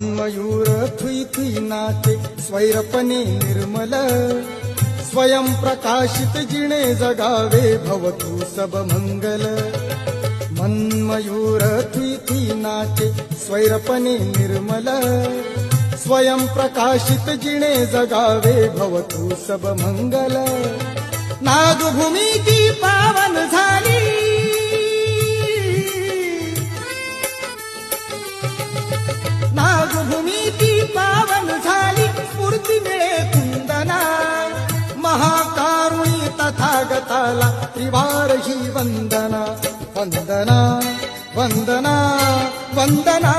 Mayur Thuy Thuy नाचे स्वैरपणे निर्मल, स्वयं प्रकाशित जिणे जगावे भवतु सब मंगल. मयूर थुई थुई नाचे स्वैरपणे निर्मल, स्वयं प्रकाशित जिणे जगावे भवतु सब मंगल. नागभूमी ती पावन झाली, नागभूमी ती पावन झाली, स्फूर्ती मिळे कुंदना. महाकारुणी तथागताला त्रिवार ही वंदना. वंदना वंदना वंदना.